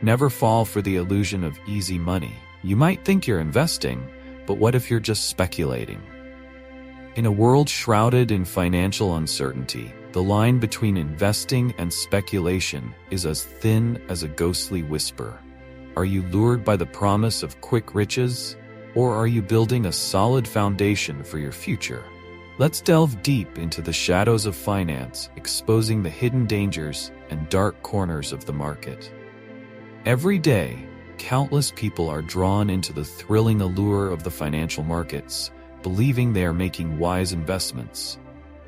Never fall for the illusion of easy money. You might think you're investing, but what if you're just speculating? In a world shrouded in financial uncertainty, the line between investing and speculation is as thin as a ghostly whisper. Are you lured by the promise of quick riches, or are you building a solid foundation for your future? Let's delve deep into the shadows of finance, exposing the hidden dangers and dark corners of the market. Every day, countless people are drawn into the thrilling allure of the financial markets, believing they are making wise investments.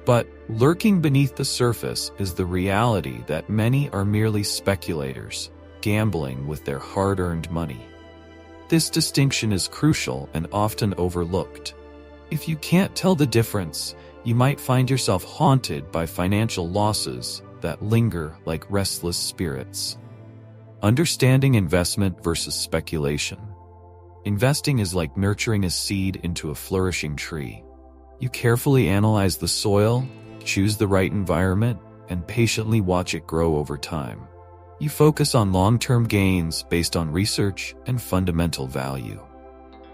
But lurking beneath the surface is the reality that many are merely speculators, gambling with their hard-earned money. This distinction is crucial and often overlooked. If you can't tell the difference, you might find yourself haunted by financial losses that linger like restless spirits. Understanding investment versus speculation. Investing is like nurturing a seed into a flourishing tree. You carefully analyze the soil, choose the right environment, and patiently watch it grow over time. You focus on long-term gains based on research and fundamental value.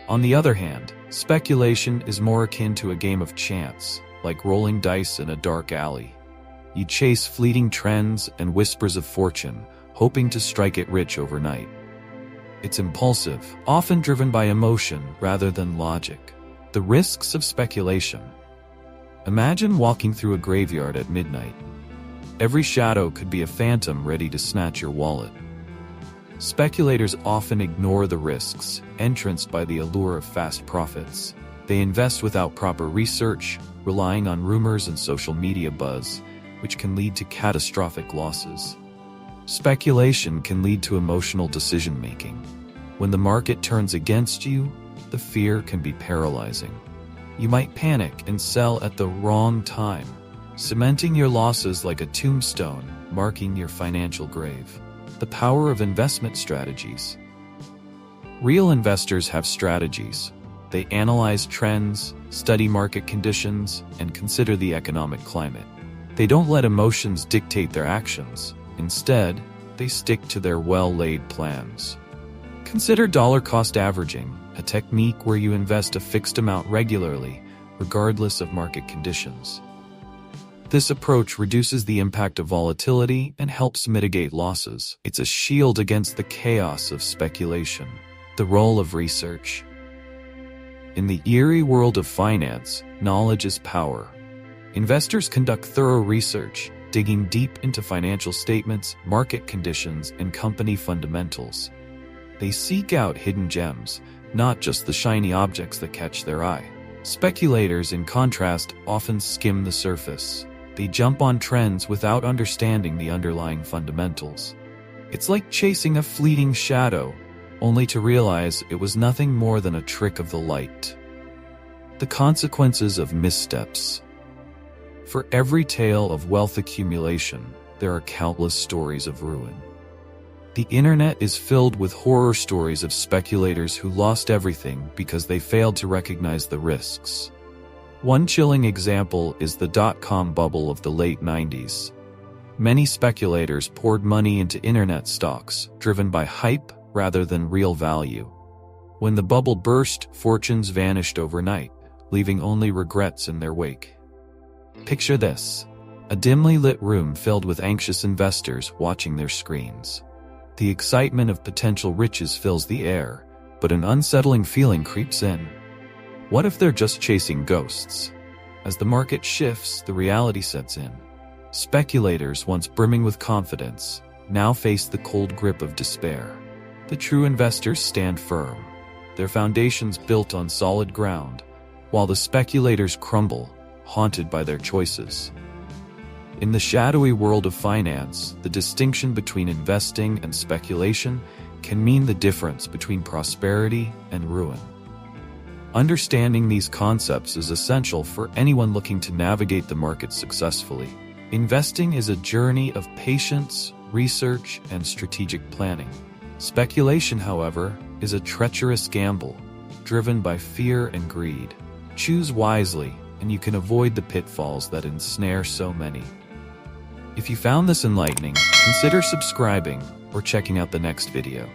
On the other hand, speculation is more akin to a game of chance, like rolling dice in a dark alley. You chase fleeting trends and whispers of fortune, hoping to strike it rich overnight. It's impulsive, often driven by emotion rather than logic. The risks of speculation. Imagine walking through a graveyard at midnight. Every shadow could be a phantom ready to snatch your wallet. Speculators often ignore the risks, entranced by the allure of fast profits. They invest without proper research, relying on rumors and social media buzz, which can lead to catastrophic losses. Speculation can lead to emotional decision-making. When the market turns against you, the fear can be paralyzing. You might panic and sell at the wrong time, cementing your losses like a tombstone, marking your financial grave. The power of investment strategies. Real investors have strategies. They analyze trends, study market conditions, and consider the economic climate. They don't let emotions dictate their actions. Instead, they stick to their well-laid plans. Consider dollar-cost averaging, a technique where you invest a fixed amount regularly, regardless of market conditions. This approach reduces the impact of volatility and helps mitigate losses. It's a shield against the chaos of speculation. The role of research. In the eerie world of finance, knowledge is power. Investors conduct thorough research, digging deep into financial statements, market conditions, and company fundamentals. They seek out hidden gems, not just the shiny objects that catch their eye. Speculators, in contrast, often skim the surface. They jump on trends without understanding the underlying fundamentals. It's like chasing a fleeting shadow, only to realize it was nothing more than a trick of the light. The consequences of missteps. For every tale of wealth accumulation, there are countless stories of ruin. The internet is filled with horror stories of speculators who lost everything because they failed to recognize the risks. One chilling example is the dot-com bubble of the late 90s. Many speculators poured money into internet stocks, driven by hype rather than real value. When the bubble burst, fortunes vanished overnight, leaving only regrets in their wake. Picture this: a dimly lit room filled with anxious investors watching their screens. The excitement of potential riches fills the air, but an unsettling feeling creeps in. What if they're just chasing ghosts? As the market shifts, the reality sets in. Speculators, once brimming with confidence, now face the cold grip of despair. The true investors stand firm, their foundations built on solid ground, while the speculators crumble, haunted by their choices. In the shadowy world of finance, the distinction between investing and speculation can mean the difference between prosperity and ruin. Understanding these concepts is essential for anyone looking to navigate the market successfully. Investing is a journey of patience, research, and strategic planning. Speculation, however, is a treacherous gamble, driven by fear and greed. Choose wisely, and you can avoid the pitfalls that ensnare so many. If you found this enlightening, consider subscribing, or checking out the next video.